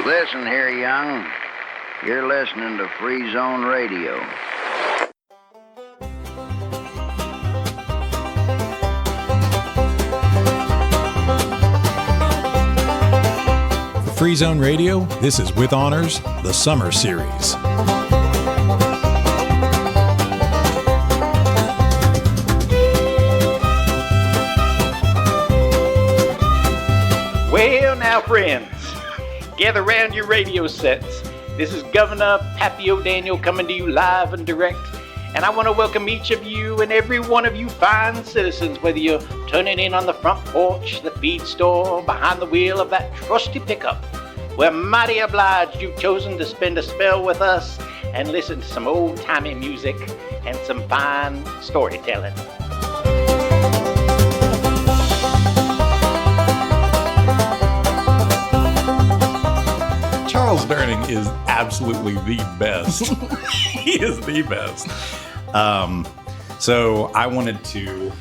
Listen here, young. You're listening to Free Zone Radio. For Free Zone Radio, this is With Honors, the Summer Series. Well, now, friends, gather round your radio sets. This is Governor Pappy O'Daniel coming to you live and direct. And I want to welcome each of you and every one of you fine citizens, whether you're turning in on the front porch, the feed store, behind the wheel of that trusty pickup. We're mighty obliged you've chosen to spend a spell with us and listen to some old-timey music and some fine storytelling. Charles Durning is absolutely the best. He is the best. So I wanted to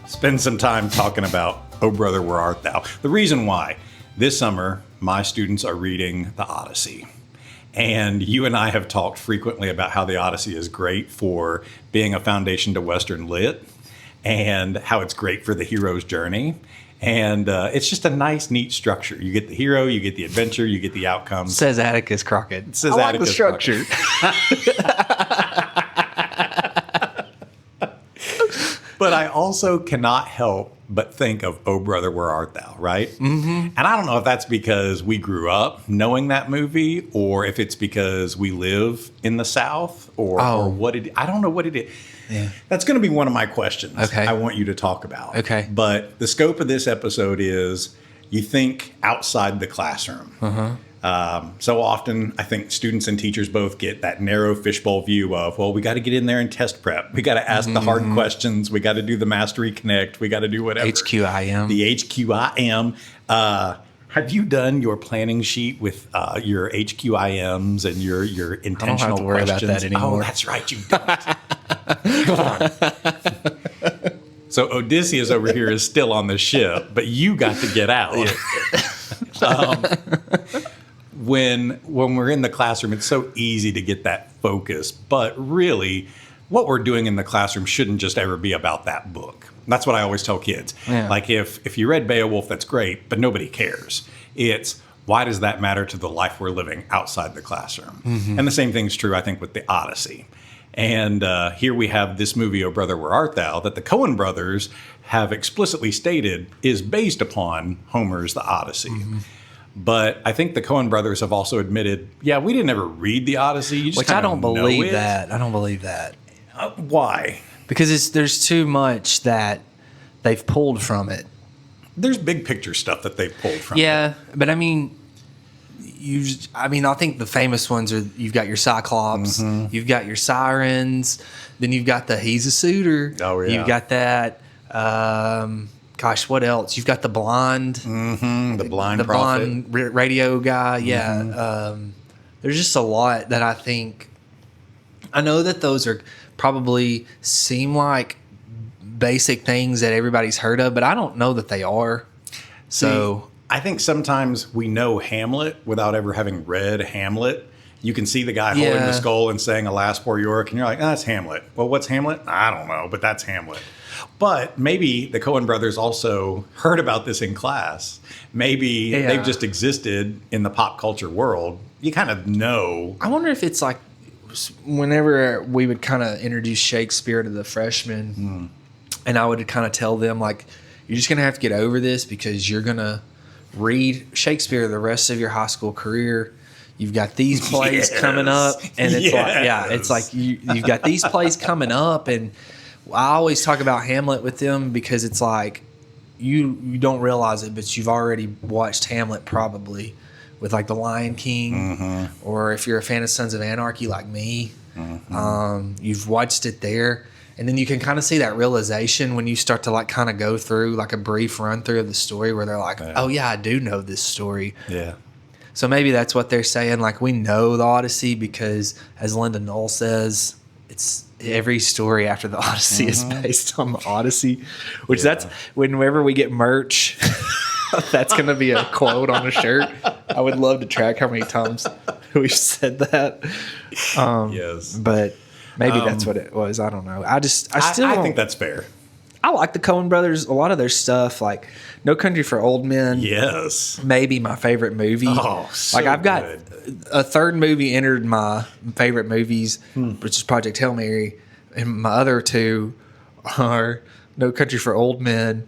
spend some time talking about Oh Brother, Where Art Thou? The reason why, this summer, my students are reading the Odyssey. And you and I have talked frequently about how the Odyssey is great for being a foundation to Western Lit and how it's great for the hero's journey. And it's just a nice, neat structure. You get the hero, you get the adventure, you get the outcomes. Says Atticus Crockett. Says I like Atticus the structure. But I also cannot help but think of Oh Brother, Where Art Thou, right? Mm-hmm. And I don't know if that's because we grew up knowing that movie or if it's because we live in the South or what it, I don't know what it is. Yeah. That's going to be one of my questions I want you to talk about. Okay. But the scope of this episode is you think outside the classroom. Uh-huh. So often, I think students and teachers both get that narrow fishbowl view of, well, we got to get in there and test prep. We got to ask the hard questions. We got to do the Mastery Connect. We got to do whatever. HQIM. The HQIM. Have you done your planning sheet with your HQIMs and your intentional questions? I don't have to worry about that anymore. Oh, that's right. You don't. So Odysseus over here is still on the ship, but you got to get out. When we're in the classroom, it's so easy to get that focus. But really, what we're doing in the classroom shouldn't just ever be about that book. That's what I always tell kids. Yeah. Like if you read Beowulf, that's great, but nobody cares. It's why does that matter to the life we're living outside the classroom? Mm-hmm. And the same thing's true, I think, with the Odyssey. And here we have this movie, Oh Brother, Where Art Thou? That the Coen Brothers have explicitly stated is based upon Homer's The Odyssey. Mm-hmm. But I think the Coen Brothers have also admitted, yeah, we didn't ever read the Odyssey. You just Which I don't believe that. I don't believe that. Why? Because there's too much that they've pulled from it. There's big picture stuff that they've pulled from it. Yeah, but I mean, I think the famous ones are you've got your Cyclops, you've got your Sirens, then you've got the He's a Suitor. Oh, yeah. You've got that. Gosh, what else? You've got the blind. Mm-hmm, the blind prophet. The blind radio guy. Yeah. Mm-hmm. There's just a lot that I think. I know that those are probably seem like basic things that everybody's heard of, but I don't know that they are. So I think sometimes we know Hamlet without ever having read Hamlet. You can see the guy holding the skull and saying "Alas, poor Yorick," and you're like, that's Hamlet. Well, what's Hamlet? I don't know, but that's Hamlet. But maybe the Coen Brothers also heard about this in class. Maybe they've just existed in the pop culture world. You kind of know. I wonder if it's like whenever we would kind of introduce Shakespeare to the freshmen, and I would kind of tell them, like, you're just going to have to get over this because you're going to read Shakespeare the rest of your high school career. You've got these plays coming up, and it's like you've got these plays coming up, and I always talk about Hamlet with them because it's like you don't realize it, but you've already watched Hamlet probably with like The Lion King, or if you're a fan of Sons of Anarchy like me, you've watched it there. And then you can kind of see that realization when you start to like kind of go through like a brief run through of the story where they're like, oh yeah, I do know this story. Yeah. So maybe that's what they're saying. Like, we know the Odyssey because, as Linda Knoll says, it's every story after the Odyssey is based on the Odyssey, which that's whenever we get merch. That's going to be a quote on a shirt. I would love to track how many times we've said that. Yes. But maybe that's what it was. I don't know. I think that's fair. I like the Coen Brothers. A lot of their stuff, like No Country for Old Men. Yes. Maybe my favorite movie. Oh, so like I've got good. a third movie entered my favorite movies, which is Project Hail Mary, and my other two are No Country for Old Men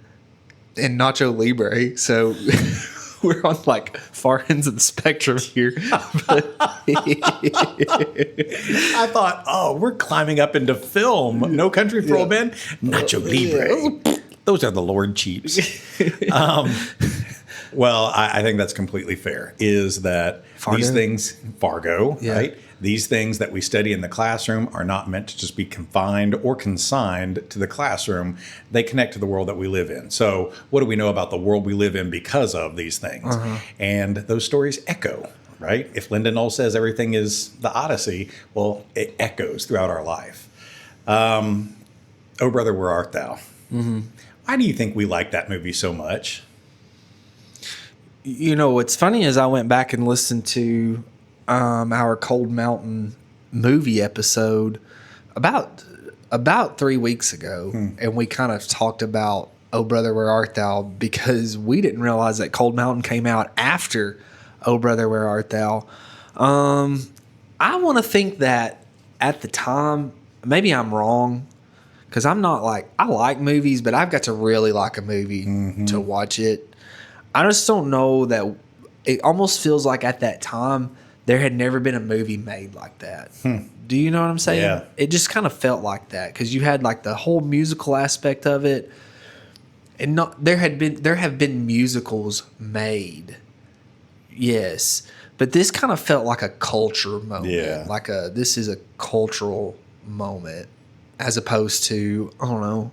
and Nacho Libre. So we're on like far ends of the spectrum here. I thought, we're climbing up into film. No Country for Old Men, Nacho Libre. Those are the Lord cheaps. Well, I think that's completely fair. Is that these things, Fargo, right? These things that we study in the classroom are not meant to just be confined or consigned to the classroom. They connect to the world that we live in. So what do we know about the world we live in because of these things? And those stories echo, right? If Linda Knoll says everything is the Odyssey, well, it echoes throughout our life. Oh, Brother, Where Art Thou? Why do you think we like that movie so much? You know, what's funny is I went back and listened to our Cold Mountain movie episode about 3 weeks ago, and we kind of talked about Oh Brother, Where Art Thou, because we didn't realize that Cold Mountain came out after Oh Brother, Where Art Thou. I want to think that at the time, maybe I'm wrong, because I'm not like, I like movies, but I've got to really like a movie to watch it. I just don't know that it almost feels like at that time there had never been a movie made like that. Do you know what I'm saying? Yeah. It just kind of felt like that because you had like the whole musical aspect of it, and there have been musicals made, yes, but this kind of felt like a culture moment. Yeah. Like this is a cultural moment as opposed to, I don't know,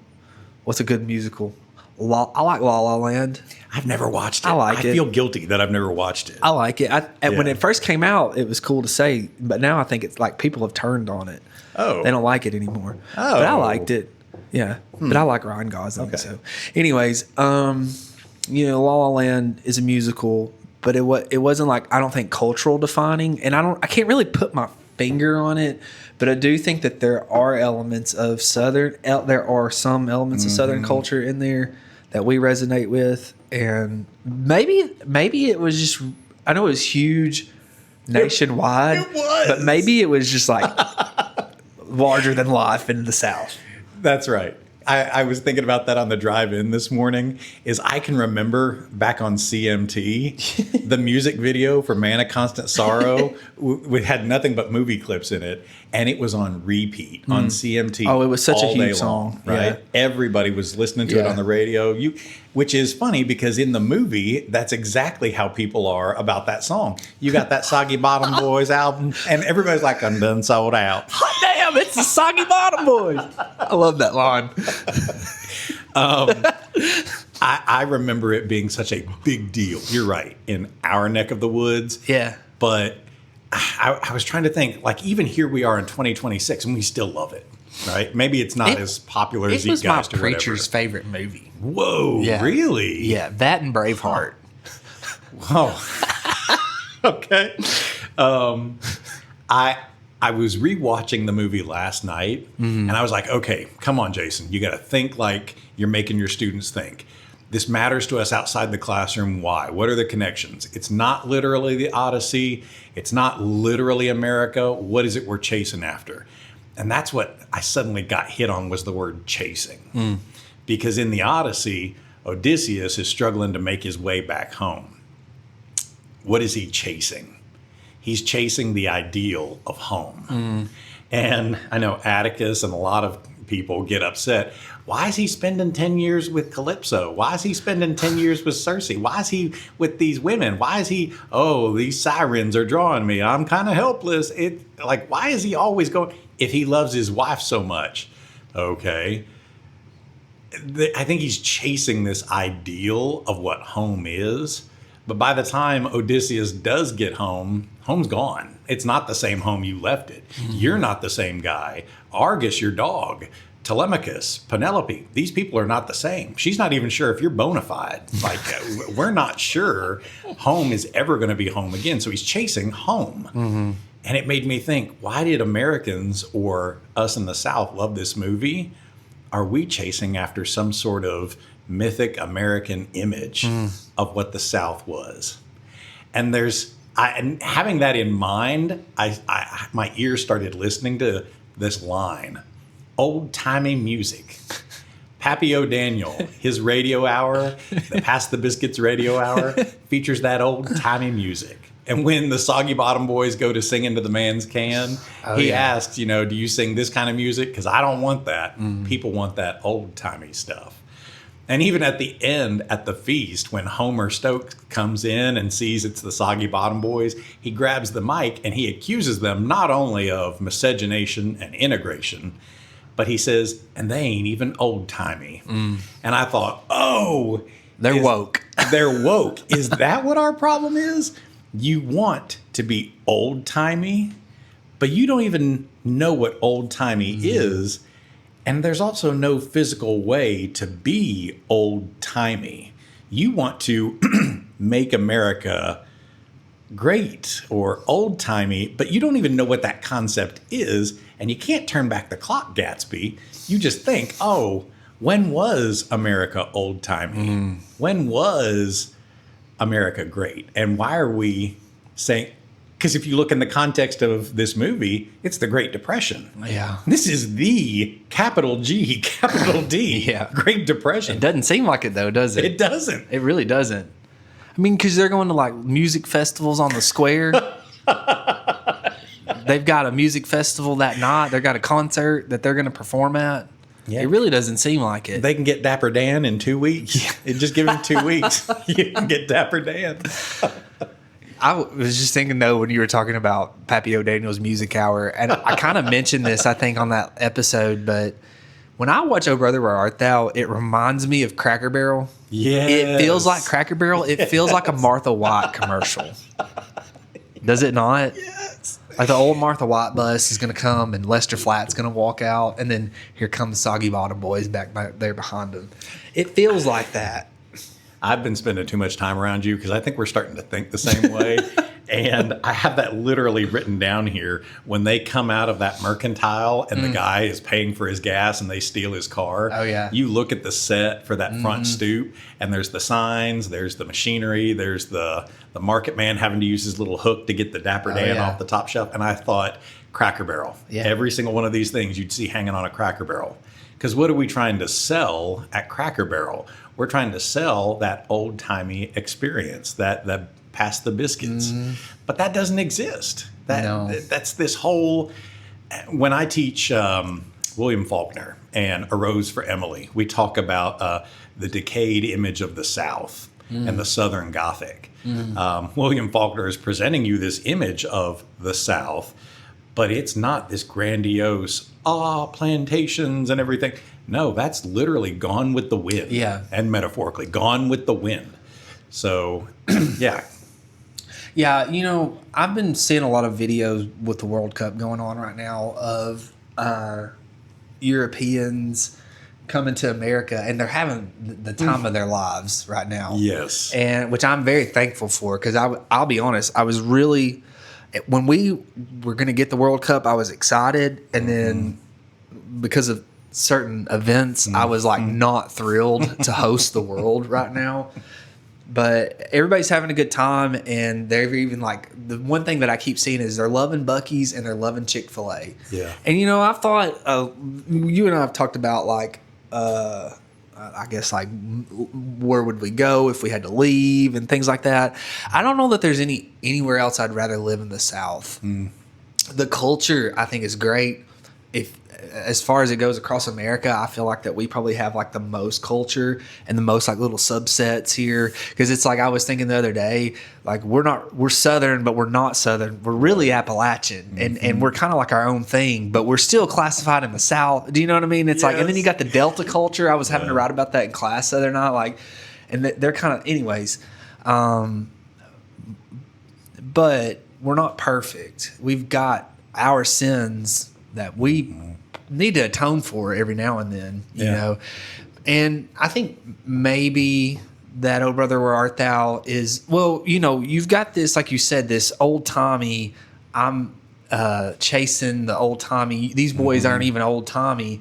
what's a good musical? I like La La Land. I've never watched it. I feel guilty that I've never watched it. I like it. When it first came out, it was cool to say, but now I think it's like people have turned on it. Oh. They don't like it anymore. Oh. But I liked it. Yeah. But I like Ryan Gosling. Okay. So, anyways, La La Land is a musical, but it wasn't like, I don't think cultural defining, and I can't really put my finger on it, but I do think that there are elements of Southern culture in there that we resonate with, and maybe it was just, I know it was huge nationwide, It was. but maybe it was just like larger than life in the South. That's right. I was thinking about that on the drive-in this morning. Is I can remember back on CMT, the music video for "Man of Constant Sorrow" we had nothing but movie clips in it, and it was on repeat on CMT. Oh, it was such a all huge day song, long, right? yeah. Everybody was listening to it Yeah. on the radio. Which is funny because in the movie, that's exactly how people are about that song. You got that Soggy Bottom Boys album, and everybody's like, "I'm done sold out." Hot damn, it's the Soggy Bottom Boys. I love that line. I remember it being such a big deal. You're right, in our neck of the woods. Yeah. But I was trying to think, like, even here we are in 2026, and we still love it, right? Maybe it's not as popular as It was my Zeitgeist or whatever. preacher's favorite movie. Whoa, Yeah. really? Yeah, that and Braveheart. Oh, okay. I was rewatching the movie last night, and I was like, okay, come on, Jason. You got to think like you're making your students think. This matters to us outside the classroom. Why? What are the connections? It's not literally the Odyssey. It's not literally America. What is it we're chasing after? And that's what I suddenly got hit on, was the word chasing. Because in the Odyssey, Odysseus is struggling to make his way back home. What is he chasing? He's chasing the ideal of home. And I know Atticus and a lot of people get upset. Why is he spending 10 years with Calypso? Why is he spending 10 years with Circe? Why is he with these women? Why is he, these sirens are drawing me. I'm kind of helpless. Why is he always going, if he loves his wife so much? Okay. I think he's chasing this ideal of what home is. But by the time Odysseus does get home, home's gone. It's not the same home you left it. You're not the same guy. Argus, your dog, Telemachus, Penelope, these people are not the same. She's not even sure if you're bona fide. Like, we're not sure home is ever going to be home again. So he's chasing home. Mm-hmm. And it made me think, why did Americans or us in the South love this movie? Are we chasing after some sort of mythic American image of what the South was? And and having that in mind, my ears started listening to this line. Old-timey music. Pappy O'Daniel, his radio hour, the Pass the Biscuits radio hour, features that old-timey music. And when the Soggy Bottom Boys go to sing into the man's can, he asks, do you sing this kind of music? Because I don't want that. People want that old-timey stuff. And even at the end, at the feast, when Homer Stokes comes in and sees it's the Soggy Bottom Boys, he grabs the mic and he accuses them not only of miscegenation and integration, but he says, and they ain't even old-timey. And I thought, they're woke. They're woke. Is that what our problem is? You want to be old-timey, but you don't even know what old-timey is. And there's also no physical way to be old-timey. You want to make America great or old-timey, but you don't even know what that concept is, and you can't turn back the clock, Gatsby. You just think, when was America old-timey? When was America great? And why are we saying... Because if you look in the context of this movie, it's the Great Depression. Yeah. This is the capital G, capital D, Great Depression. It doesn't seem like it, though, does it? It doesn't. It really doesn't. I mean, because they're going to, like, music festivals on the square. They've got a music festival that night. They've got a concert that they're going to perform at. Yeah. It really doesn't seem like it. They can get Dapper Dan in 2 weeks. Yeah. Just give them 2 weeks. You can get Dapper Dan. I was just thinking, though, when you were talking about Pappy O'Daniel's music hour, and I kind of mentioned this, I think, on that episode, but when I watch Oh Brother, Where Art Thou, it reminds me of Cracker Barrel. Yeah. It feels like Cracker Barrel. It feels like a Martha White commercial. Does it not? Yes. Like the old Martha White bus is going to come and Lester Flatt's going to walk out, and then here come the Soggy Bottom Boys back there behind them. It feels like that. I've been spending too much time around you because I think we're starting to think the same way. And I have that literally written down here. When they come out of that mercantile and the guy is paying for his gas and they steal his car. Oh, yeah. You look at the set for that front stoop and there's the signs, there's the machinery, there's the market man having to use his little hook to get the Dapper Dan off the top shelf. And I thought, Cracker Barrel. Yeah. Every single one of these things you'd see hanging on a Cracker Barrel. Because what are we trying to sell at Cracker Barrel? We're trying to sell that old-timey experience, that pass the biscuits. But that doesn't exist. That's this whole... When I teach William Faulkner and A Rose for Emily, we talk about the decayed image of the South and the Southern Gothic. William Faulkner is presenting you this image of the South, but it's not this grandiose, plantations and everything. No, that's literally gone with the wind. Yeah. And metaphorically, gone with the wind. So, yeah. Yeah, I've been seeing a lot of videos with the World Cup going on right now of Europeans coming to America, and they're having the time of their lives right now. Yes. And which I'm very thankful for, because I'll be honest, I was really... When we were going to get the World Cup, I was excited, and then because of certain events, I was like not thrilled to host the world right now. But everybody's having a good time, and they're even like, the one thing that I keep seeing is they're loving Buc-ee's and they're loving Chick-fil-A. Yeah. And I've thought, you and I have talked about like, I guess like where would we go if we had to leave and things like that. I don't know that there's anywhere else I'd rather live in the South. The culture I think is great. As far as it goes across America, I feel like that we probably have like the most culture and the most like little subsets here. Because it's like I was thinking the other day, like we're Southern, but we're not Southern. We're really Appalachian, and we're kind of like our own thing, but we're still classified in the South. Do you know what I mean? It's like, and then you got the Delta culture. I was having to write about that in class the other night, like, and they're kind of, anyways. But we're not perfect. We've got our sins that we need to atone for every now and then, you know. And I think maybe that "Oh Brother, Where Art Thou" is, well, you know, you've got this, like you said, this old Tommy. I'm chasing the old Tommy. These boys aren't even old Tommy.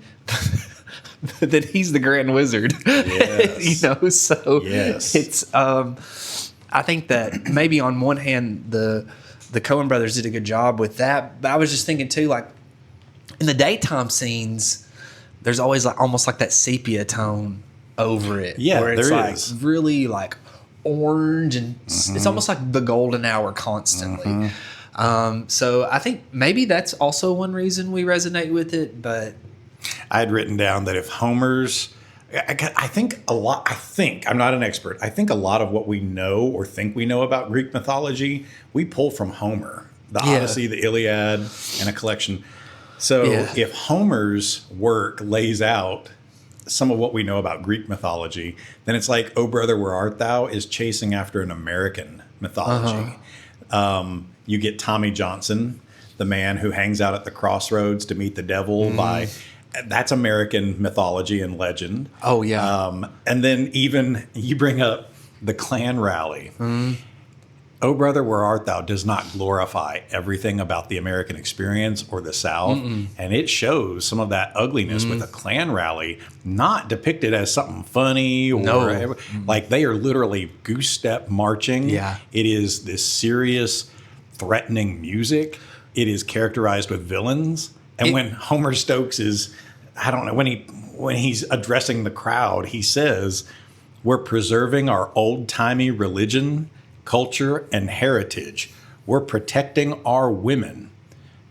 That he's the Grand Wizard. Yes. You know, so Yes. it's I think that maybe on one hand the Coen brothers did a good job with that, but I was just thinking too, like in the daytime scenes, there's always like almost like that sepia tone over it. Yeah, where it's there like is. really like orange and it's almost like the golden hour constantly. So I think maybe that's also one reason we resonate with it, but I had written down that if Homer's, I think I'm not an expert. I think a lot of what we know or think we know about Greek mythology, we pull from Homer, the Odyssey, the Iliad, and a collection. So if Homer's work lays out some of what we know about Greek mythology, then it's like, "Oh Brother, Where Art Thou" is chasing after an American mythology. You get Tommy Johnson, the man who hangs out at the crossroads to meet the devil that's American mythology and legend. Oh, yeah. And then even you bring up the Klan rally. "Oh Brother, Where Art Thou" does not glorify everything about the American experience or the South. And it shows some of that ugliness with a Klan rally, not depicted as something funny or like they are literally goose step marching. Yeah. It is this serious, threatening music. It is characterized with villains. And when Homer Stokes is, I don't know, when he's addressing the crowd, he says, "We're preserving our old-timey religion, culture, and heritage. We're protecting our women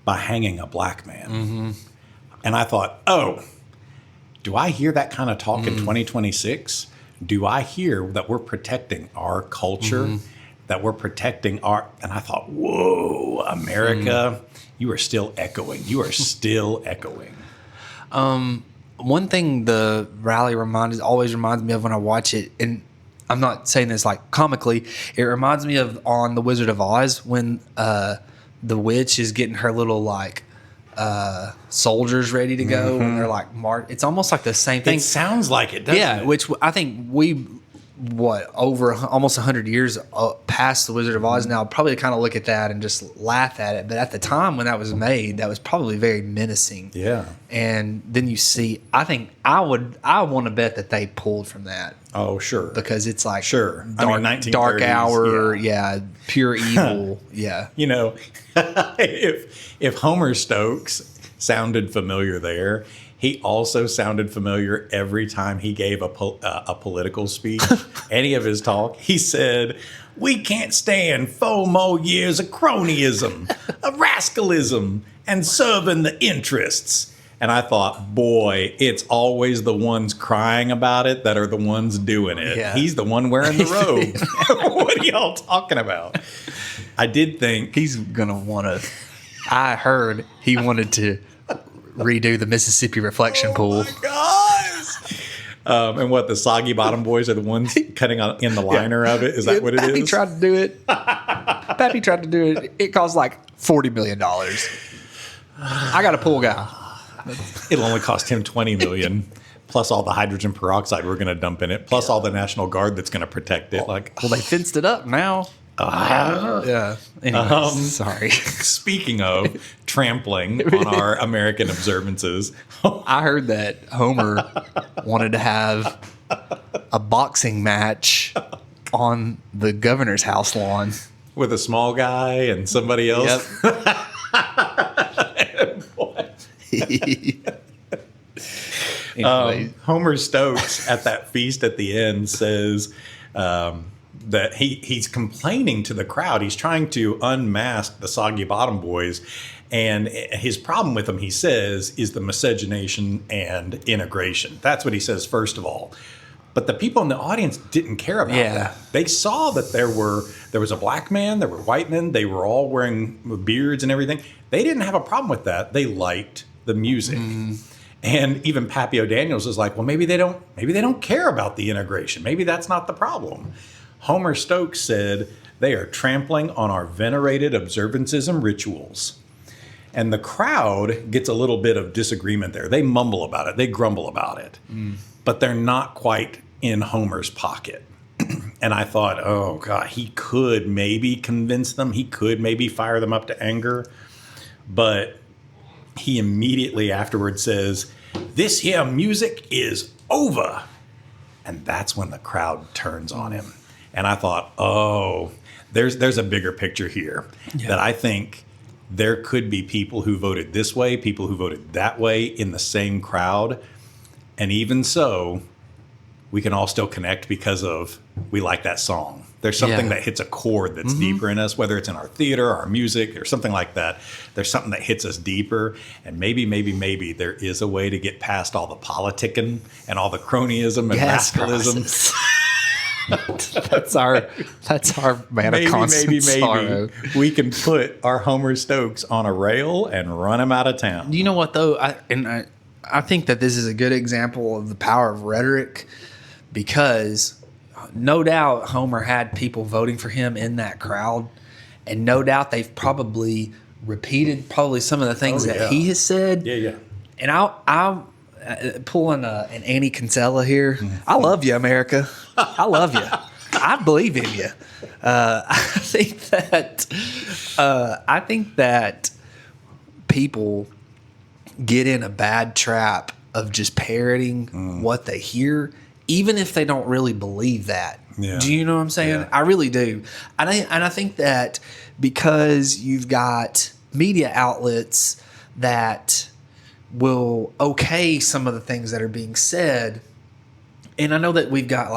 by hanging a black man." And I thought, oh, do I hear that kind of talk in 2026? Do I hear that we're protecting our culture, that we're protecting our... And I thought, whoa, America... You are still echoing. You are still echoing. One thing the rally always reminds me of when I watch it, and I'm not saying this like comically, it reminds me of on The Wizard of Oz when the witch is getting her little like soldiers ready to go and they're like it's almost like the same thing. It sounds like it, doesn't it? Which I think we over almost 100 years past The Wizard of Oz now, probably kind of look at that and just laugh at it. But at the time when that was made, that was probably very menacing. Yeah. And then you see, I want to bet that they pulled from that. Oh, sure. Because it's like sure. Dark hour, pure evil, You know, if Homer Stokes sounded familiar there, he also sounded familiar every time he gave a political speech. Any of his talk, he said, "We can't stand 4 more years of cronyism, of rascalism, and serving the interests." And I thought, boy, it's always the ones crying about it that are the ones doing it. Yeah. He's the one wearing the robe. What are y'all talking about? I did think he's gonna want to. I heard he wanted to redo the Mississippi reflection pool. Gosh. And what, the Soggy Bottom Boys are the ones cutting in the liner of it? Is that what it Pappy is? tried to do it. Pappy tried to do it. It cost like $40 million. I got a pool guy. It'll only cost him $20 million, plus all the hydrogen peroxide we're going to dump in it, plus all the National Guard that's going to protect it. Well, they fenced it up now. Yeah. Anyways, sorry. Speaking of trampling on our American observances, I heard that Homer wanted to have a boxing match on the governor's house lawn with a small guy and somebody else. Anyway. Homer Stokes at that feast at the end says that he's complaining to the crowd. He's trying to unmask the Soggy Bottom Boys. And his problem with them, he says, is the miscegenation and integration. That's what he says, first of all. But the people in the audience didn't care about that. They saw that there was a black man, there were white men, they were all wearing beards and everything. They didn't have a problem with that. They liked the music. And even Pappy O'Daniel is like, well, maybe they don't care about the integration. Maybe that's not the problem. Homer Stokes said they are trampling on our venerated observances and rituals. And the crowd gets a little bit of disagreement there. They mumble about it. They grumble about it. But they're not quite in Homer's pocket. And I thought, oh, God, he could maybe convince them. He could maybe fire them up to anger. But he immediately afterwards says, "This here music is over." And that's when the crowd turns on him. And I thought, oh, there's a bigger picture here. That I think there could be people who voted this way, people who voted that way in the same crowd. And even so, we can all still connect because of we like that song. There's something that hits a chord that's deeper in us, whether it's in our theater, our music, or something like that. There's something that hits us deeper. And maybe there is a way to get past all the politicking and all the cronyism and rascalism. That's our man of constant sorrow. We can put our Homer Stokes on a rail and run him out of town. You know what, though? I think that this is a good example of the power of rhetoric, because no doubt Homer had people voting for him in that crowd, and no doubt they've probably repeated some of the things that he has said. Yeah. And I'll pulling an Annie Kinsella here. I love you, America. I love you. I believe in you. I think that people get in a bad trap of just parroting what they hear, even if they don't really believe that. Yeah. Do you know what I'm saying? Yeah. I really do. And I think that because you've got media outlets that will okay some of the things that are being said, and I know that we've got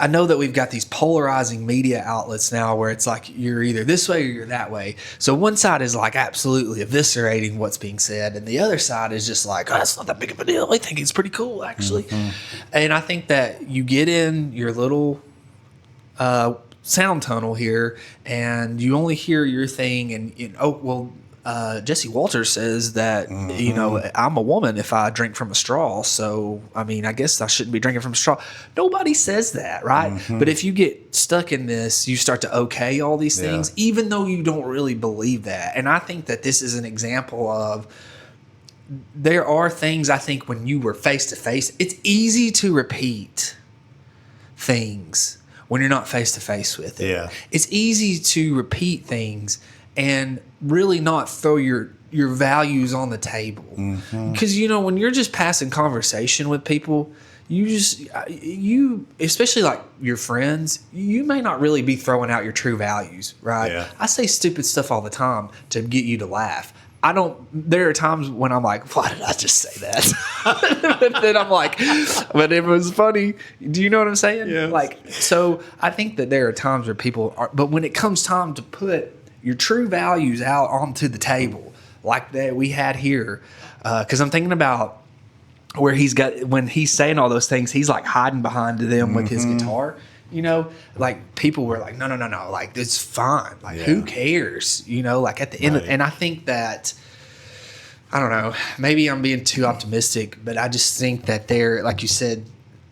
I know that we've got these polarizing media outlets now where it's like you're either this way or you're that way. So one side is like absolutely eviscerating what's being said, and the other side is just like, oh, that's not that big of a deal. I think it's pretty cool, actually. And I think that you get in your little sound tunnel here, and you only hear your thing, and Jesse Walters says that, I'm a woman if I drink from a straw. So, I mean, I guess I shouldn't be drinking from a straw. Nobody says that, right? But if you get stuck in this, you start to okay all these things, even though you don't really believe that. And I think that this is an example of, there are things, I think, when you were face to face, it's easy to repeat things when you're not face to face with it. Yeah. It's easy to repeat things and really not throw your values on the table. Because, when you're just passing conversation with people, you especially like your friends, you may not really be throwing out your true values, right? Yeah. I say stupid stuff all the time to get you to laugh. There are times when I'm like, why did I just say that? But then I'm like, but it was funny. Do you know what I'm saying? Yes. So I think that there are times where people are, but when it comes time to put your true values out onto the table, like that we had here, because I'm thinking about where when he's saying all those things, he's like hiding behind them with his guitar. Like people were like, no, like it's fine. Like who cares? Like at the end, and I think that, I don't know, maybe I'm being too optimistic, but I just think that like you said,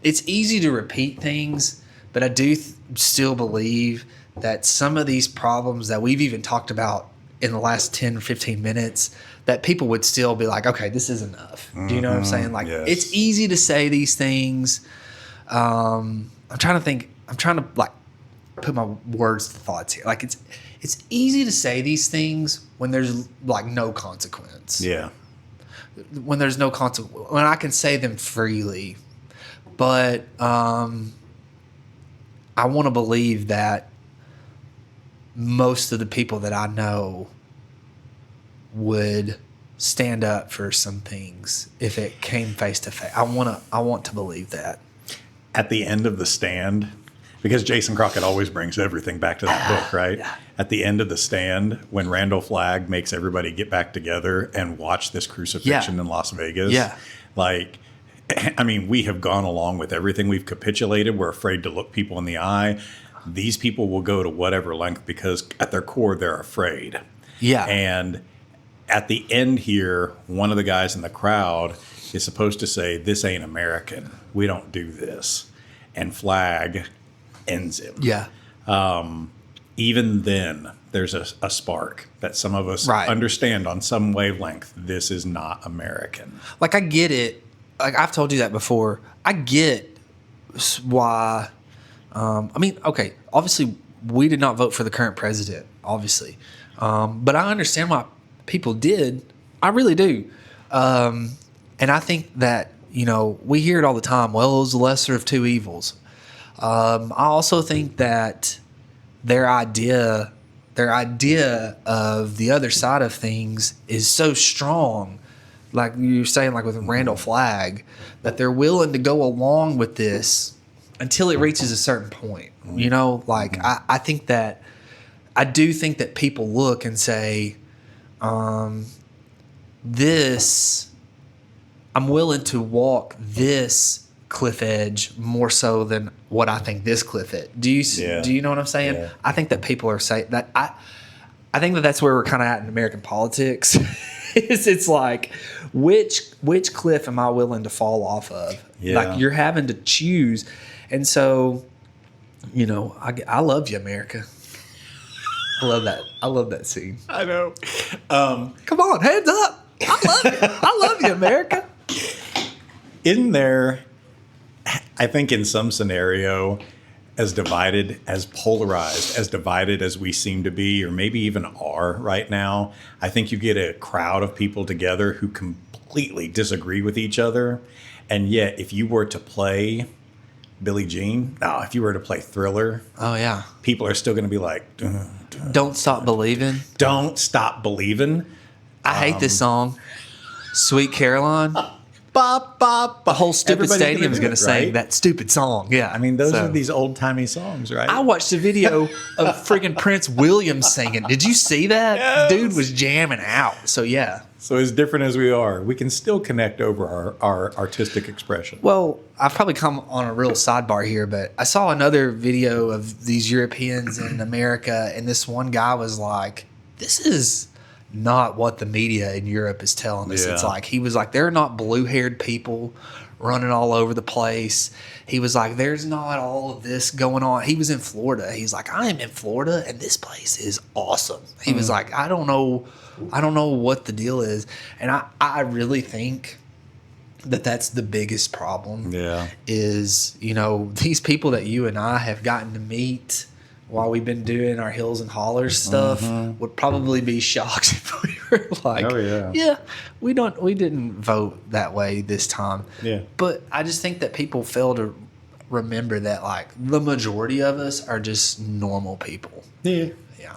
it's easy to repeat things, but I do still believe that some of these problems that we've even talked about in the last 10 or 15 minutes, that people would still be like, okay, this is enough. Do you know what I'm saying? Like, it's easy to say these things. I'm trying to like put my words to thoughts here. Like it's easy to say these things when there's like no consequence. Yeah. When there's no consequence, when I can say them freely. But I want to believe that most of the people that I know would stand up for some things if it came face to face. I want to believe that. At the end of The Stand, because Jason Crockett always brings everything back to that book, right? Yeah. At the end of The Stand, when Randall Flagg makes everybody get back together and watch this crucifixion in Las Vegas, we have gone along with everything. We've capitulated. We're afraid to look people in the eye. These people will go to whatever length because at their core, they're afraid. Yeah. And at the end here, one of the guys in the crowd is supposed to say, "This ain't American. We don't do this." And Flagg ends him. Yeah. even then, there's a spark that some of us understand on some wavelength. This is not American. Like, I get it. Like, I've told you that before. I get why. I mean, okay, obviously, we did not vote for the current president, obviously. But I understand why people did. I really do. And I think that, we hear it all the time. Well, it was the lesser of two evils. I also think that their idea of the other side of things is so strong, like you're saying, like with Randall Flagg, that they're willing to go along with this until it reaches a certain point. I think that, I do think that people look and say, this, I'm willing to walk this cliff edge more so than what I think this cliff edge. Do you know what I'm saying? Yeah. I think that people are saying that. I think that that's where we're kind of at in American politics. It's like, which cliff am I willing to fall off of? Yeah. Like, you're having to choose. And so, I love you, America. I love that. I love that scene. I know. Come on, hands up. I love you. I love you, America. Isn't there, I think in some scenario, as divided, as polarized, as divided as we seem to be, or maybe even are right now, I think you get a crowd of people together who completely disagree with each other. And yet, if you were to play Billie Jean, if you were to play Thriller, oh yeah, people are still going to be like, Don't Stop Believing. Don't Stop Believing. I hate this song. Sweet Caroline. Bop, bop, The whole stupid stadium is going to sing right? that stupid song. Yeah. I mean, those are these old-timey songs, right? I watched a video of friggin' Prince William singing. Did you see that? Yes. Dude was jamming out. So, yeah. So as different as we are, we can still connect over our artistic expression. Well, I've probably come on a real sidebar here, but I saw another video of these Europeans in America, and this one guy was like, this is not what the media in Europe is telling us. Yeah. It's like, he was like, they're not blue-haired people running all over the place. He was like, there's not all of this going on. He was in Florida. He's like, I am in Florida, and this place is awesome. He was like, I don't know what the deal is. And I really think that that's the biggest problem. Yeah. Is, these people that you and I have gotten to meet while we've been doing our hills and hollers stuff would probably be shocked if we were like, oh, yeah. we didn't vote that way this time. Yeah. But I just think that people fail to remember that, like, the majority of us are just normal people. Yeah.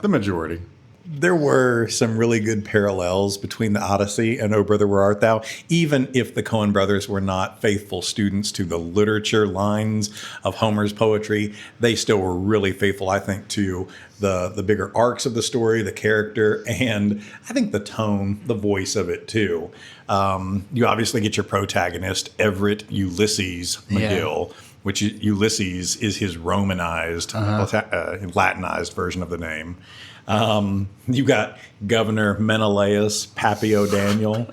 The majority. There were some really good parallels between the Odyssey and O Brother, Where Art Thou? Even if the Coen brothers were not faithful students to the literature lines of Homer's poetry, they still were really faithful, I think, to the bigger arcs of the story, the character, and I think the tone, the voice of it, too. You obviously get your protagonist, Everett Ulysses McGill, which Ulysses is his Romanized, Latinized version of the name. You got Governor Menelaus, Pappy O'Daniel,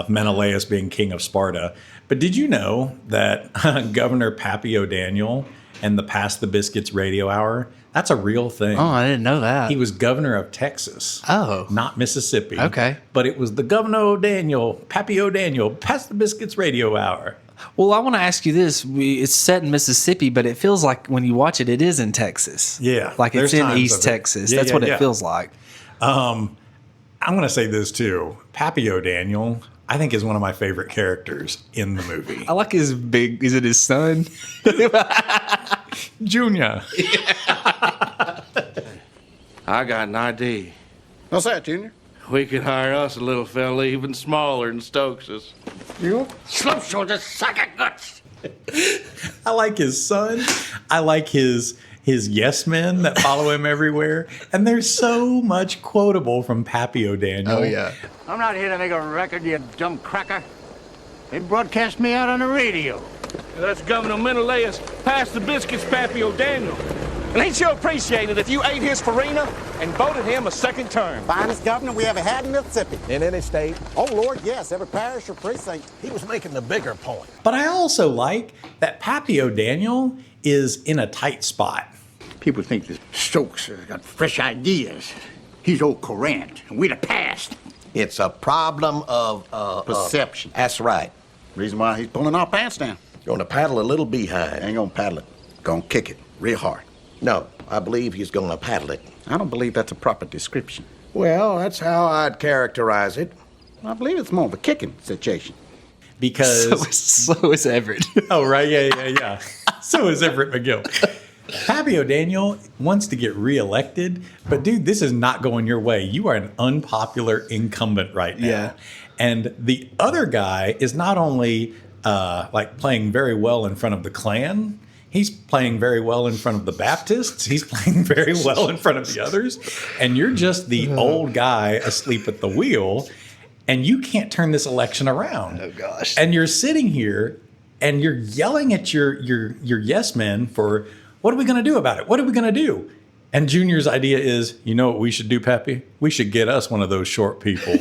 Menelaus being king of Sparta. But did you know that Governor Pappy O'Daniel and the Pass the Biscuits radio hour, that's a real thing. Oh, I didn't know that. He was governor of Texas. Oh. Not Mississippi. Okay. But it was the Governor O'Daniel, Pappy O'Daniel, Pass the Biscuits radio hour. Well, I want to ask you this. It's set in Mississippi, but it feels like when you watch it, it is in Texas. Yeah. Like it's there's in times East of it. Texas. Yeah, That's yeah, what yeah. it feels like. I'm going to say this too. Pappy O'Daniel, I think, is one of my favorite characters in the movie. I like his big, is it his son? Junior. I got an idea. What's that, Junior? We could hire us a little fella even smaller than Stokes's. You? Slow shoulders, suck at guts. I like his son. I like his yes men that follow him everywhere. And there's so much quotable from Pappy O'Daniel. Oh, yeah. I'm not here to make a record, you dumb cracker. They broadcast me out on the radio. That's Governor Menelaus. Pass the biscuits, Pappy O'Daniel. And ain't you appreciated if you ate his farina and voted him a second term? Finest governor we ever had in Mississippi. In any state? Oh, Lord, yes. Every parish or precinct. He was making the bigger point. But I also like that Pappy O'Daniel is in a tight spot. People think that Stokes got fresh ideas. He's old current, and we're the past. It's a problem of Perception. That's right. Reason why he's pulling our pants down. Going to paddle a little behind. Ain't gonna paddle it. Gonna kick it real hard. No, I believe he's going to paddle it. I don't believe that's a proper description. Well, that's how I'd characterize it. I believe it's more of a kicking situation. Because So is Everett. oh right, yeah. So is Everett McGill. Pappy O'Daniel wants to get reelected, but dude, this is not going your way. You are an unpopular incumbent right now. Yeah. And the other guy is not only like playing very well in front of the Klan, he's playing very well in front of the Baptists. He's playing very well in front of the others. And you're just the old guy asleep at the wheel, and you can't turn this election around. Oh, gosh. And you're sitting here and you're yelling at your yes men for, what are we going to do about it? What are we going to do? And Junior's idea is, you know what we should do, Pappy? We should get us one of those short people.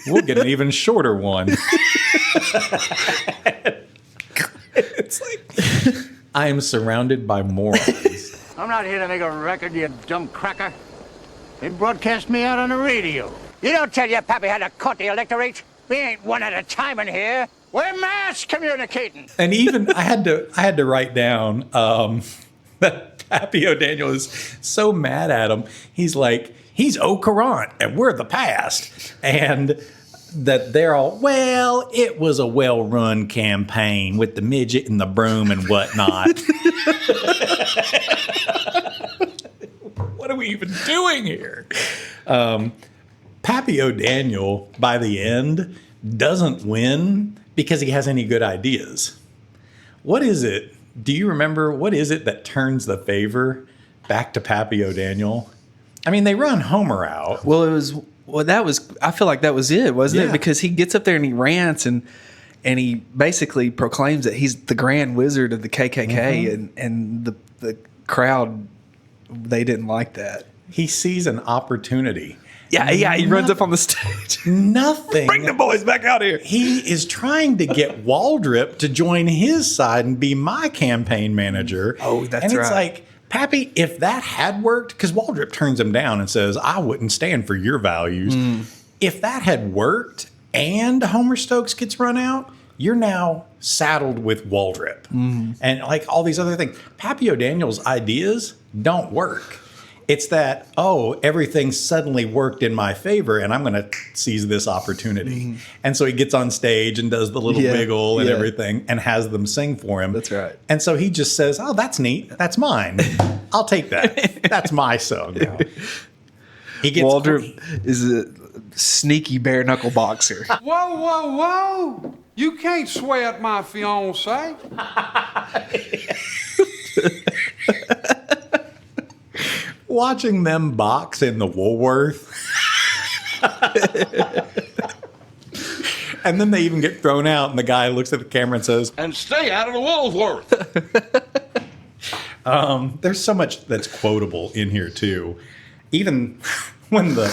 We'll get an even shorter one. It's like, I am surrounded by morons. I'm not here to make a record, you dumb cracker. They broadcast me out on the radio. You don't tell your pappy how to cut the electorate. We ain't one at a time in here. We're mass communicating. And even I had to write down that Pappy O'Daniel is so mad at him. He's like, he's au courant and we're the past. And that they're all, well, it was a well-run campaign with the midget and the broom and whatnot. What are we even doing here? Pappy O'Daniel, by the end, doesn't win because he has any good ideas. What is it? Do you remember what is it that turns the favor back to Pappy O'Daniel? I mean, they run Homer out. I feel like that was it, wasn't Yeah. it? Because he gets up there and he rants and he basically proclaims that he's the grand wizard of the KKK, and the crowd, they didn't like that. He sees an opportunity. Yeah, he runs up on the stage. Nothing. Bring the boys back out here. He is trying to get Waldrop to join his side and be my campaign manager. Oh, that's and it's right. like, Pappy, if that had worked, because Waldrop turns him down and says, I wouldn't stand for your values. If that had worked and Homer Stokes gets run out, you're now saddled with Waldrop. And like all these other things. Pappy O'Daniel's ideas don't work. It's that, everything suddenly worked in my favor and I'm going to seize this opportunity. And so he gets on stage and does the little wiggle and everything and has them sing for him. That's right. And so he just says, oh, that's neat. That's mine. I'll take that. That's my song now. He gets Waldrop is a sneaky bare knuckle boxer. Whoa. You can't sweat my fiance. Watching them box in the Woolworth. And then they even get thrown out, and the guy looks at the camera and says, And stay out of the Woolworth. there's so much that's quotable in here, too. Even when the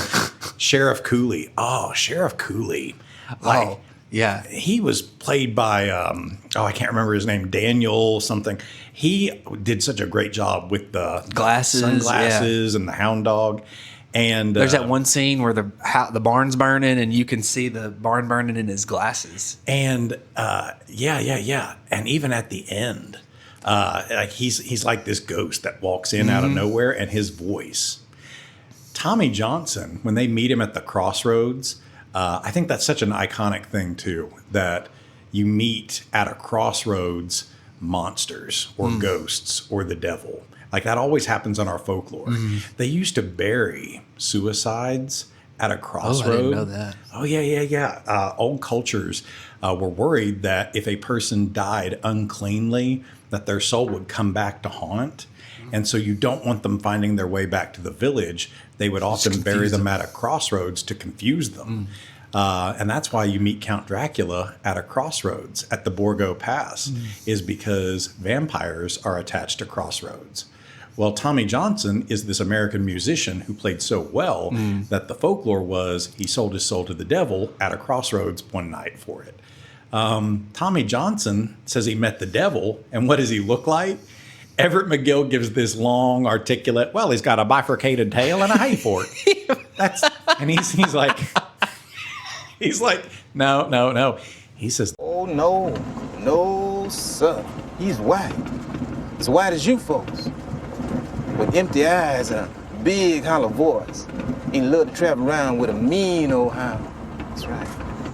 Sheriff Cooley, Sheriff Cooley. Like, yeah. he was played by, I can't remember his name, Daniel something. He did such a great job with the sunglasses and the hound dog. And there's that one scene where the barn's burning and you can see the barn burning in his glasses. And yeah. And even at the end, like he's like this ghost that walks in out of nowhere, and his voice. Tommy Johnson, when they meet him at the crossroads, I think that's such an iconic thing too, that you meet at a crossroads monsters or ghosts or the devil. Like that always happens in our folklore. They used to bury suicides at a crossroad. Oh, I didn't know that. Oh, yeah. Old cultures were worried that if a person died uncleanly, that their soul would come back to haunt. And so you don't want them finding their way back to the village. They would often bury them at a crossroads to confuse them. And that's why you meet Count Dracula at a crossroads at the Borgo Pass, is because vampires are attached to crossroads. Well, Tommy Johnson is this American musician who played so well that the folklore was he sold his soul to the devil at a crossroads one night for it. Tommy Johnson says he met the devil, and what does he look like? Everett McGill gives this long, articulate, well, he's got a bifurcated tail and a hay fork. And he's like, no. He says, oh, no, sir. He's white. As white as you folks. With empty eyes and a big hollow voice. He loved to travel around with a mean old hound. That's right.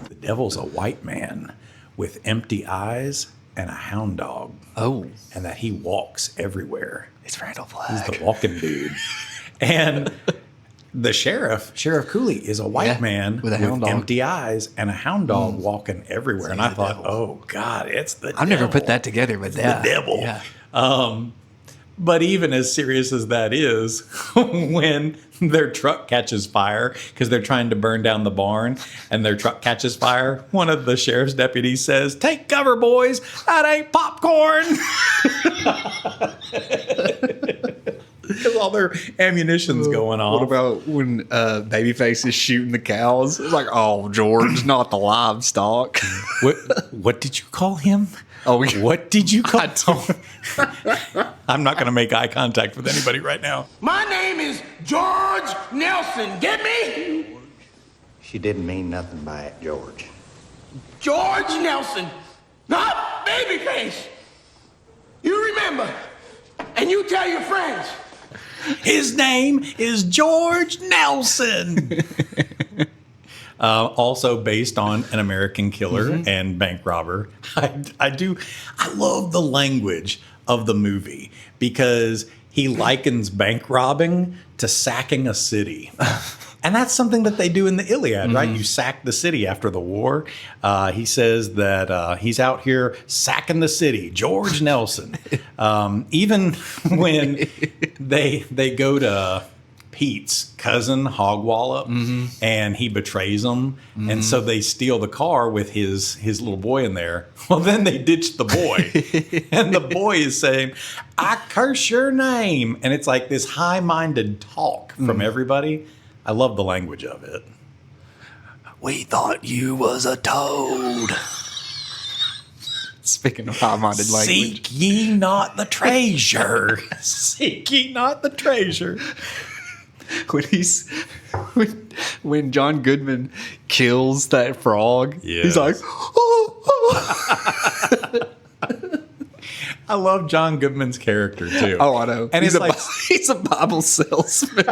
the devil's a white man with empty eyes and a hound dog. Oh. And that he walks everywhere. It's Randall Flagg. He's the walking dude. And the Sheriff Cooley, is a white man with empty eyes and a hound dog walking everywhere. So and I thought, oh, God, it's the devil. I've never put that together, but the devil. Yeah. But even as serious as that is, when their truck catches fire because they're trying to burn down the barn and their truck catches fire, one of the sheriff's deputies says, "Take cover, boys. That ain't popcorn." Because all their ammunition's going off. What about when Babyface is shooting the cows? It's like, oh, George, not the livestock. What did you call him? Oh, what did you call him? I'm not going to make eye contact with anybody right now. My name is George Nelson. Get me? She didn't mean nothing by it, George. George Nelson, not Babyface. You remember, and you tell your friends. His name is George Nelson. Also based on an American killer and bank robber. I love the language of the movie because he likens bank robbing to sacking a city. And that's something that they do in the Iliad, right? You sack the city after the war. He says that he's out here sacking the city, George Nelson. Even when they go to Pete's cousin, Hogwallop, and he betrays them. And so they steal the car with his little boy in there. Well, then they ditch the boy. And the boy is saying, "I curse your name." And it's like this high-minded talk from everybody. I love the language of it. We thought you was a toad. Speaking of high-minded language. Seek ye not the treasure. Seek ye not the treasure. When John Goodman kills that frog, he's like, oh. I love John Goodman's character too. Oh, I know. And he's a Bible salesman.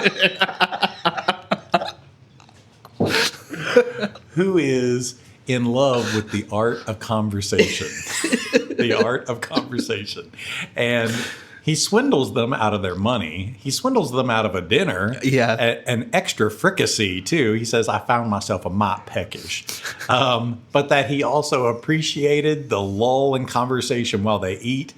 Who is in love with the art of conversation. The art of conversation. And he swindles them out of their money. He swindles them out of a dinner. Yeah. An extra fricassee, too. He says, "I found myself a mite peckish." But that he also appreciated the lull in conversation while they eat.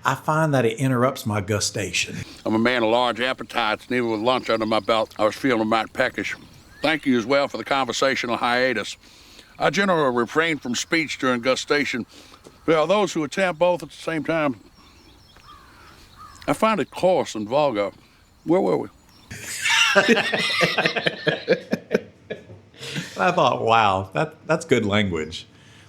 I find that it interrupts my gustation. I'm a man of large appetites, and even with lunch under my belt, I was feeling a mite peckish. Thank you as well for the conversational hiatus. I generally refrain from speech during gustation. There are those who attempt both at the same time. I find it coarse and vulgar. Where were we? I thought, wow, that's good language.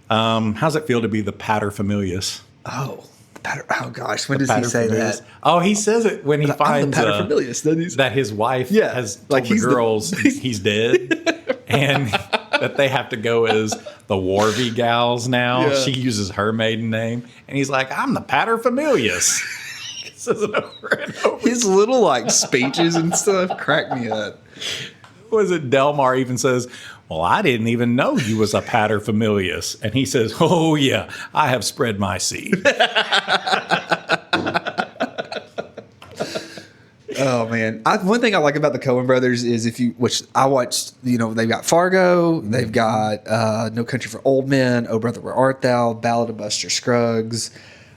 How's it feel to be the paterfamilias? Oh, oh gosh, when does he say that? Oh, he says it when he finds that his wife has told the girls he's dead, and that they have to go as the Warvey gals now. Yeah. She uses her maiden name, and he's like, "I'm the paterfamilias." Says it over and over. His little like speeches and stuff crack me up. Was it Delmar even says, "Well, I didn't even know you was a paterfamilias," and he says, "Oh yeah, I have spread my seed." Oh man, one thing I like about the Coen Brothers is which I watched, they've got Fargo, they've got No Country for Old Men, Oh Brother Where Art Thou, Ballad of Buster Scruggs.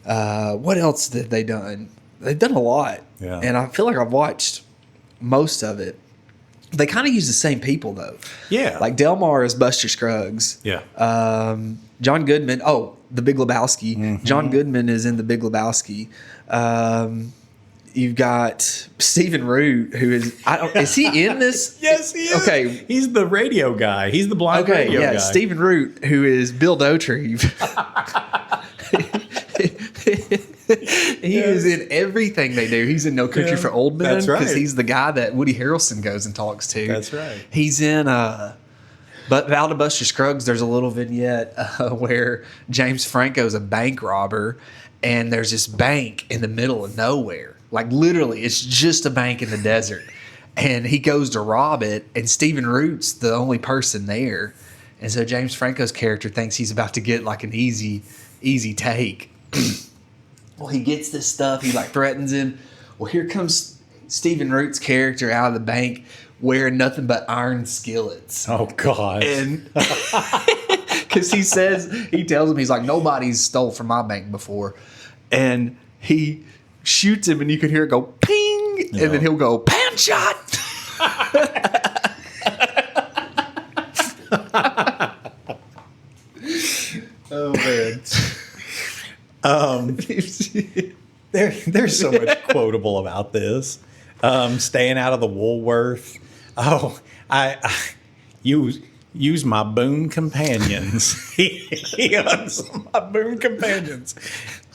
What else have they done? They've done a lot, and I feel like I've watched most of it. They kind of use the same people though. Yeah, like Delmar is Buster Scruggs. Yeah. John Goodman. Oh, The Big Lebowski. John Goodman is in The Big Lebowski. You've got Stephen Root, who is is he in this? Yes, he is. Okay, he's the radio guy. He's the blind radio guy. Stephen Root, who is Bill Dauterive. He is in everything they do. He's in No Country for Old Men. That's right. Because he's the guy that Woody Harrelson goes and talks to. That's right. He's in but Val to Buster Scruggs, there's a little vignette where James Franco's a bank robber, and there's this bank in the middle of nowhere. Like, literally, it's just a bank in the desert. And he goes to rob it, and Stephen Root's the only person there. And so James Franco's character thinks he's about to get, like, an easy take. Well, he gets this stuff. He, like, threatens him. Well, here comes Stephen Root's character out of the bank wearing nothing but iron skillets. Oh, God. And because he tells him, he's like, nobody's stole from my bank before. And he shoots him, and you can hear it go ping, and then he'll go pan shot. Oh, man. There's so much quotable about this. Staying out of the Woolworth. Oh, I use my boon companions. He hugs my boon companions.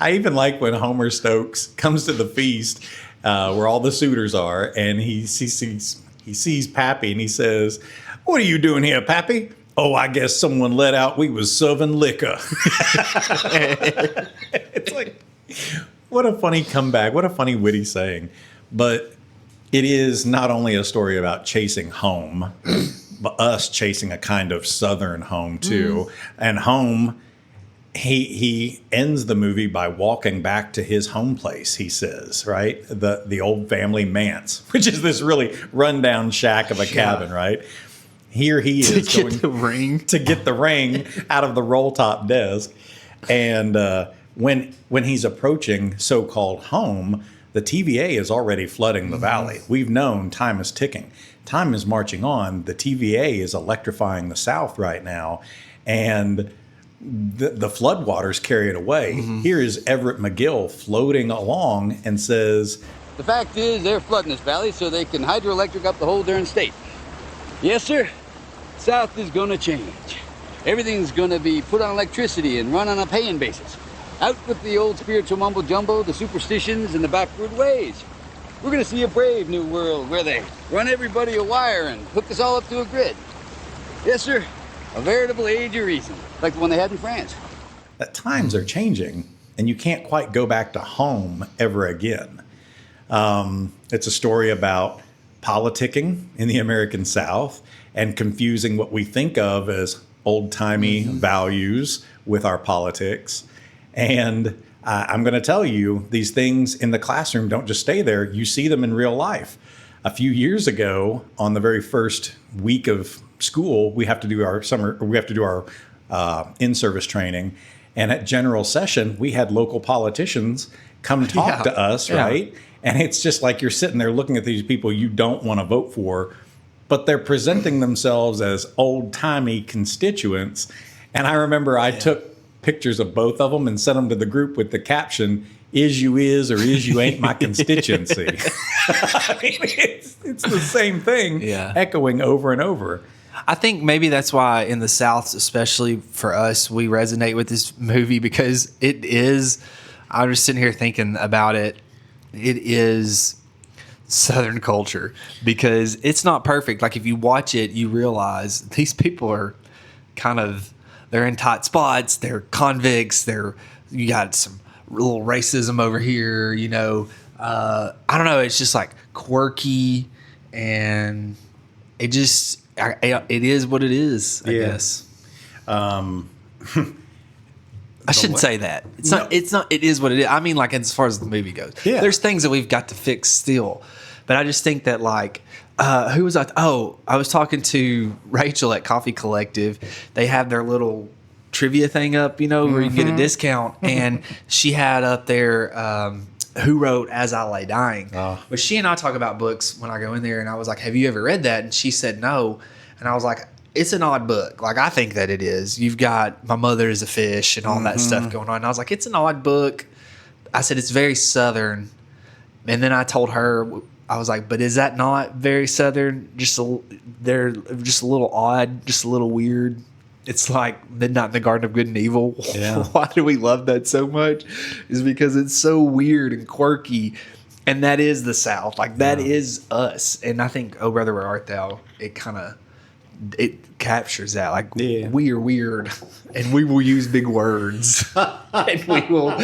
I even like when Homer Stokes comes to the feast where all the suitors are, and he sees Pappy, and he says, "What are you doing here, Pappy?" "Oh, I guess someone let out we was serving liquor." It's like, what a funny comeback. What a funny, witty saying. But it is not only a story about chasing home, but us chasing a kind of Southern home, too. And home, he ends the movie by walking back to his home place, he says, right? The old family manse, which is this really rundown shack of a cabin, right? Here he is to get the ring out of the roll top desk. And when he's approaching so-called home, the TVA is already flooding the valley. We've known time is ticking. Time is marching on. The TVA is electrifying the South right now. And the floodwaters carry it away. Here is Everett McGill floating along and says, "The fact is they're flooding this valley so they can hydroelectric up the whole darn state. Yes, sir. South is going to change. Everything's going to be put on electricity and run on a paying basis. Out with the old spiritual mumbo-jumbo, the superstitions, and the backward ways. We're going to see a brave new world where they run everybody a wire and hook us all up to a grid. Yes, sir. A veritable age of reason, like the one they had in France." That times are changing, and you can't quite go back to home ever again. It's a story about politicking in the American South and confusing what we think of as old-timey values with our politics. And I'm going to tell you, these things in the classroom don't just stay there. You see them in real life. A few years ago, on the very first week of school, we have to do our in-service training. And at general session, we had local politicians come talk to us, right? And it's just like you're sitting there looking at these people you don't want to vote for, but they're presenting themselves as old-timey constituents. And I remember I took pictures of both of them and sent them to the group with the caption, "Is you is or is you ain't my constituency." I mean, it's the same thing, echoing over and over. I think maybe that's why in the South, especially for us, we resonate with this movie because it is, I was sitting here thinking about it, it is Southern culture because it's not perfect. Like if you watch it, you realize these people are they're in tight spots, they're convicts, you got some little racism over here, I don't know, it's just like quirky and it just, it is what it is, I guess. I shouldn't say that. It's not, it is what it is. I mean, like, as far as the movie goes, there's things that we've got to fix still. But I just think that, like, who was I? Oh, I was talking to Rachel at Coffee Collective. They have their little trivia thing up, where you can get a discount. And she had up there, who wrote As I Lay Dying. But she and I talk about books when I go in there, and I was like, have you ever read that? And she said no. And I was like, it's an odd book. Like, I think that it is. You've got My Mother is a Fish and all that stuff going on. And I was like, it's an odd book. I said, it's very Southern. And then I told her, I was like, but is that not very Southern? They're just a little odd, just a little weird. It's like Midnight in the Garden of Good and Evil. Yeah. Why do we love that so much? Is because it's so weird and quirky. And that is the South. Like, that is us. And I think, Oh Brother, Where Art Thou, it captures that. Like, we are weird. And we will use big words. And we will.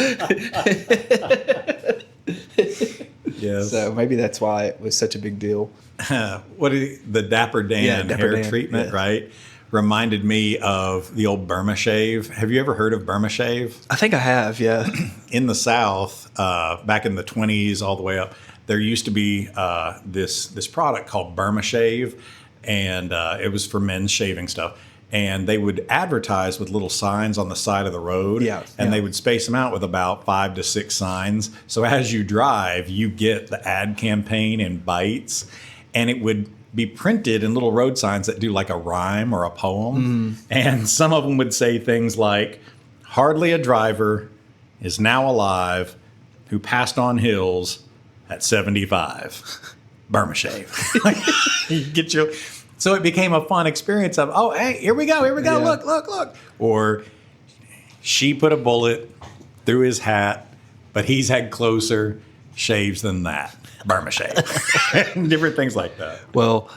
Yes. So maybe that's why it was such a big deal. The Dapper Dan Dapper hair Dan, treatment, right? Reminded me of the old Burma shave. Have you ever heard of Burma shave? I think I have, yeah. In the South, back in the 20s all the way up, there used to be this product called Burma shave, and it was for men's shaving stuff. And they would advertise with little signs on the side of the road, and they would space them out with about 5 to 6 signs. So as you drive, you get the ad campaign in bites, and it would be printed in little road signs that do like a rhyme or a poem. And some of them would say things like, hardly a driver is now alive who passed on hills at 75. Burma shave. So it became a fun experience of, oh, hey, here we go, look. Or she put a bullet through his hat, but he's had closer shaves than that. Burma shave. Different things like that. Well,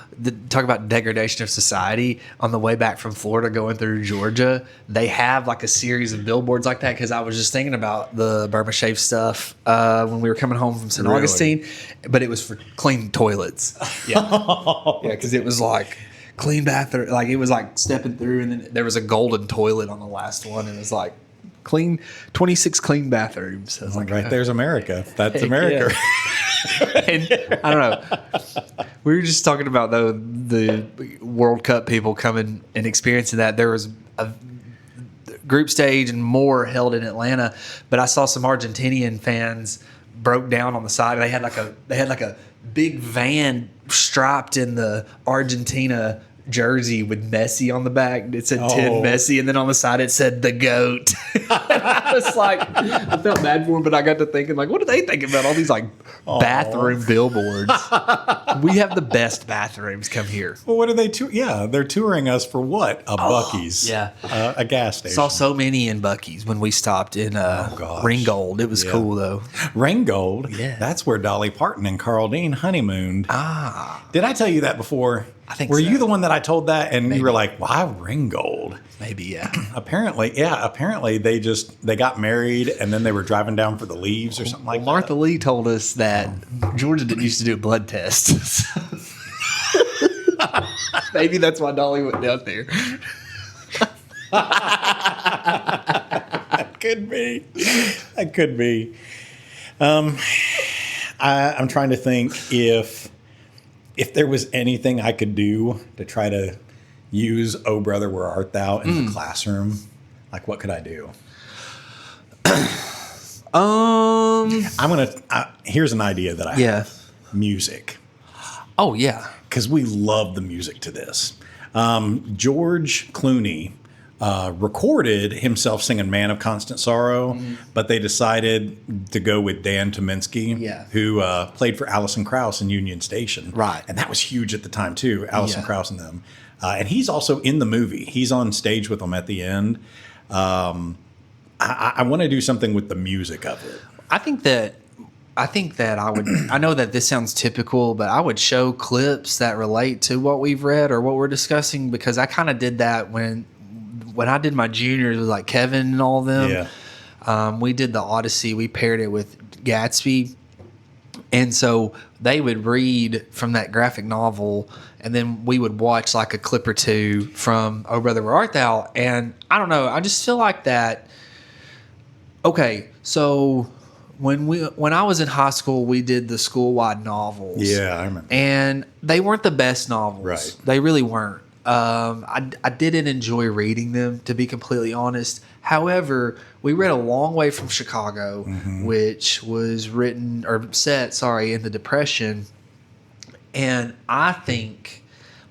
talk about degradation of society. On the way back from Florida going through Georgia, they have like a series of billboards like that, because I was just thinking about the Burma shave stuff when we were coming home from St. Augustine, but it was for clean toilets. Yeah, because it was like clean bathroom, like it was like stepping through, and then there was a golden toilet on the last one, and it was like clean 26 clean bathrooms. I was like, right there's America. That's America. Yeah. And I don't know. We were just talking about the World Cup people coming and experiencing that. There was a group stage and more held in Atlanta, but I saw some Argentinian fans broke down on the side. They had like a big van striped in the Argentina jersey with Messi on the back. It said 10 Messi, and then on the side it said the GOAT. I was like, I felt bad for him, but I got to thinking, like, what are they thinking about all these like bathroom billboards? We have the best bathrooms. Come here. Well, what are they? They're touring us for what? A Buc-ee's. Yeah, a gas station. Saw so many in Buc-ee's when we stopped in Ringgold. It was cool though. Ringgold. Yeah, that's where Dolly Parton and Carl Dean honeymooned. Did I tell you that before? I think. Were so. you the one that I told that, and you were like, "Why Ringgold?" Maybe, yeah. Apparently they got married, and then they were driving down for the leaves or something like that. Martha Lee told us that Georgia didn't used to do a blood test. Maybe that's why Dolly went down there. That could be. That could be. I'm trying to think if there was anything I could do to try to use "Oh Brother, Where Art Thou" in the classroom. Like, what could I do? Here's an idea that I have. Music. Oh, yeah. Because we love the music to this. George Clooney recorded himself singing "Man of Constant Sorrow," but they decided to go with Dan Tominski, who played for Alison Krauss in Union Station. Right. And that was huge at the time, too, Alison Krauss and them. And he's also in the movie. He's on stage with them at the end. I want to do something with the music of it. I think that I would. I know that this sounds typical, but I would show clips that relate to what we've read or what we're discussing, because I kind of did that when I did my juniors with like Kevin and all of them. Yeah. We did the Odyssey. We paired it with Gatsby, and so they would read from that graphic novel, and then we would watch like a clip or two from "Oh Brother, Where Art Thou?" And I don't know. I just feel like that. Okay, so when I was in high school, we did the school-wide novels. Yeah, I remember. And they weren't the best novels. Right. They really weren't. I didn't enjoy reading them, to be completely honest. However, we read A Long Way from Chicago, which was set in the Depression. And I think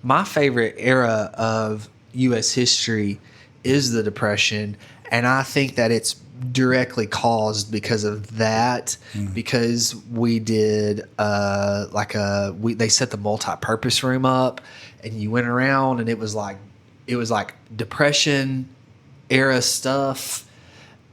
my favorite era of U.S. history is the Depression. And I think that it's directly caused because of that, because we did they set the multi-purpose room up, and you went around, and it was like it was like Depression era stuff,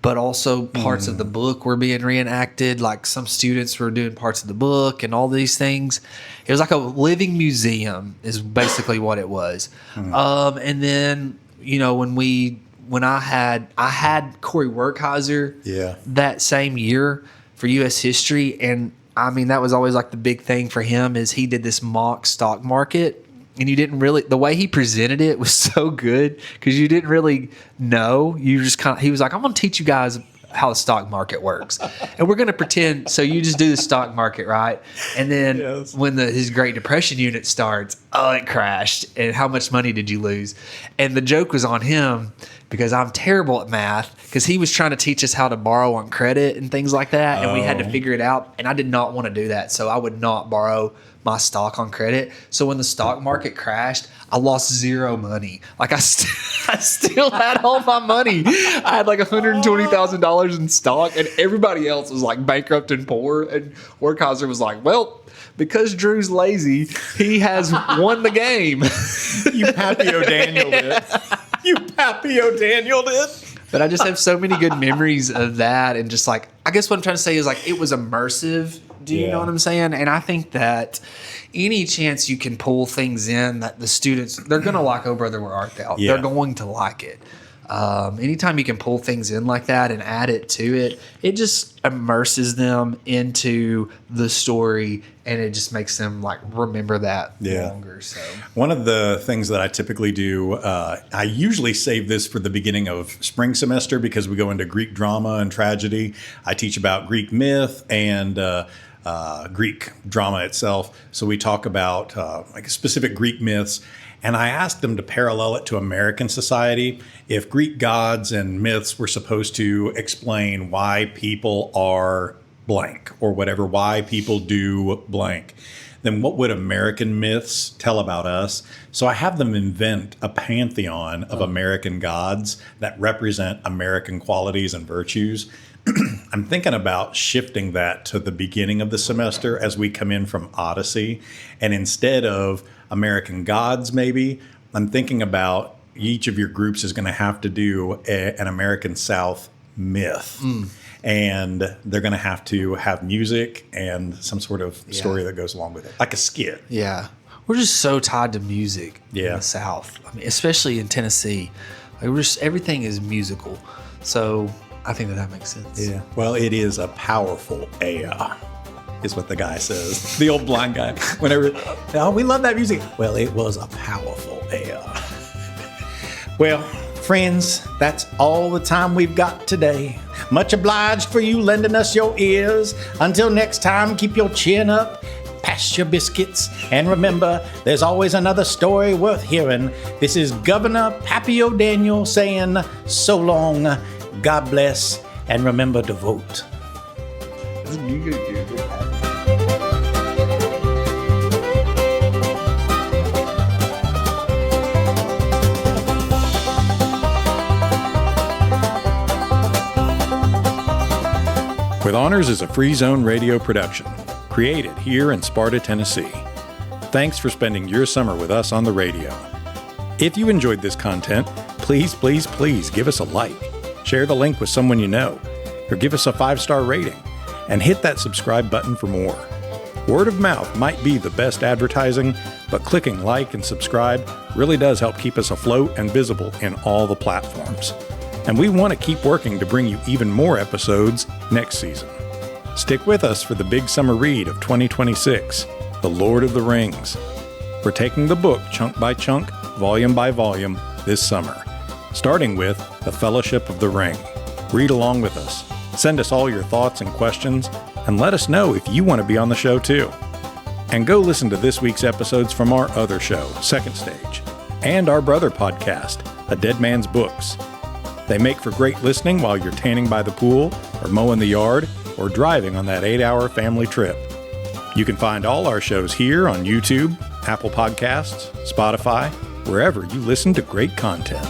but also parts of the book were being reenacted. Like some students were doing parts of the book and all these things. It was like a living museum is basically what it was. And then, you know, when I had Corey Werkheiser that same year for U.S. history. And I mean, that was always like the big thing for him is he did this mock stock market. And you didn't really, the way he presented it was so good because you didn't really know. You just he was like, I'm going to teach you guys how the stock market works. And we're going to pretend, so you just do the stock market, right? And then when his Great Depression unit starts, it crashed. And how much money did you lose? And the joke was on him because I'm terrible at math because he was trying to teach us how to borrow on credit and things like that. And we had to figure it out. And I did not want to do that. So I would not borrow my stock on credit. So when the stock market crashed, I lost zero money. Like I still had all my money. I had like $120,000 in stock, and everybody else was like bankrupt and poor. And Werkheiser was like, well, because Drew's lazy, he has won the game. You Pappy O'Daniel it. You Pappy O'Daniel it. But I just have so many good memories of that. And just like, I guess what I'm trying to say is like, it was immersive. Do you know what I'm saying? And I think that any chance you can pull things in that the students, they're going to like Oh Brother Where Art Thou. They're going to like it. Anytime you can pull things in like that and add it to it, it just immerses them into the story and it just makes them like remember that longer. So one of the things that I typically do, I usually save this for the beginning of spring semester because we go into Greek drama and tragedy. I teach about Greek myth and Greek drama itself. So we talk about like specific Greek myths. And I asked them to parallel it to American society. If Greek gods and myths were supposed to explain why people are blank or whatever, why people do blank, then what would American myths tell about us? So I have them invent a pantheon of American gods that represent American qualities and virtues. I'm thinking about shifting that to the beginning of the semester as we come in from Odyssey. And instead of American gods, maybe, I'm thinking about each of your groups is going to have to do an American South myth. And they're going to have music and some sort of story that goes along with it, like a skit. Yeah. We're just so tied to music in the South. I mean, especially in Tennessee. Like everything is musical. So I think that makes sense. Yeah. Well, it is a powerful air, is what the guy says. The old blind guy. Whenever, we love that music. Well, it was a powerful air. Well, friends, that's all the time we've got today. Much obliged for you lending us your ears. Until next time, keep your chin up, pass your biscuits, and remember, there's always another story worth hearing. This is Governor Pappy O'Daniel saying so long, God bless, and remember to vote. With Honors is a Free Zone Radio production, created here in Sparta, Tennessee. Thanks for spending your summer with us on the radio. If you enjoyed this content, please, please, please give us a like, share the link with someone you know, or give us a 5-star rating, and hit that subscribe button for more. Word of mouth might be the best advertising, but clicking like and subscribe really does help keep us afloat and visible in all the platforms. And we want to keep working to bring you even more episodes next season. Stick with us for the big summer read of 2026, The Lord of the Rings. We're taking the book chunk by chunk, volume by volume this summer, starting with The Fellowship of the Ring. Read along with us. Send us all your thoughts and questions, and let us know if you want to be on the show too. And go listen to this week's episodes from our other show, Second Stage, and our brother podcast, A Dead Man's Books. They make for great listening while you're tanning by the pool, or mowing the yard, or driving on that 8-hour family trip. You can find all our shows here on YouTube, Apple Podcasts, Spotify, wherever you listen to great content.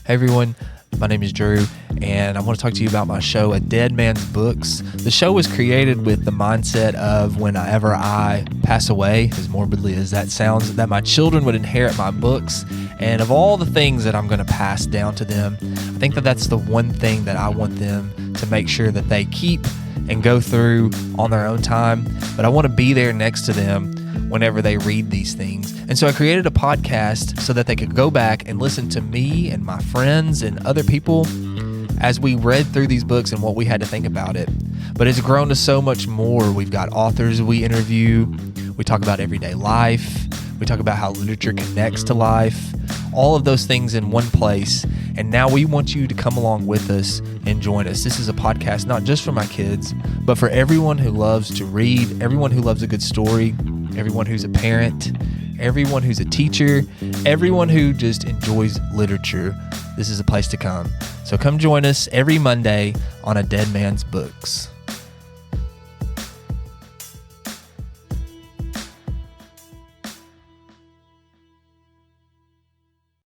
Hey everyone, my name is Drew, and I want to talk to you about my show, A Dead Man's Books. The show was created with the mindset of whenever I pass away, as morbidly as that sounds, that my children would inherit my books. And of all the things that I'm going to pass down to them, I think that that's the one thing that I want them to make sure that they keep and go through on their own time. But I want to be there next to them whenever they read these things. And so I created a podcast so that they could go back and listen to me and my friends and other people as we read through these books and what we had to think about it. But it's grown to so much more. We've got authors we interview. We talk about everyday life. We talk about how literature connects to life. All of those things in one place. And now we want you to come along with us and join us. This is a podcast not just for my kids, but for everyone who loves to read, everyone who loves a good story, everyone who's a parent, everyone who's a teacher, everyone who just enjoys literature. This is a place to come. So come join us every Monday on A Dead Man's Books.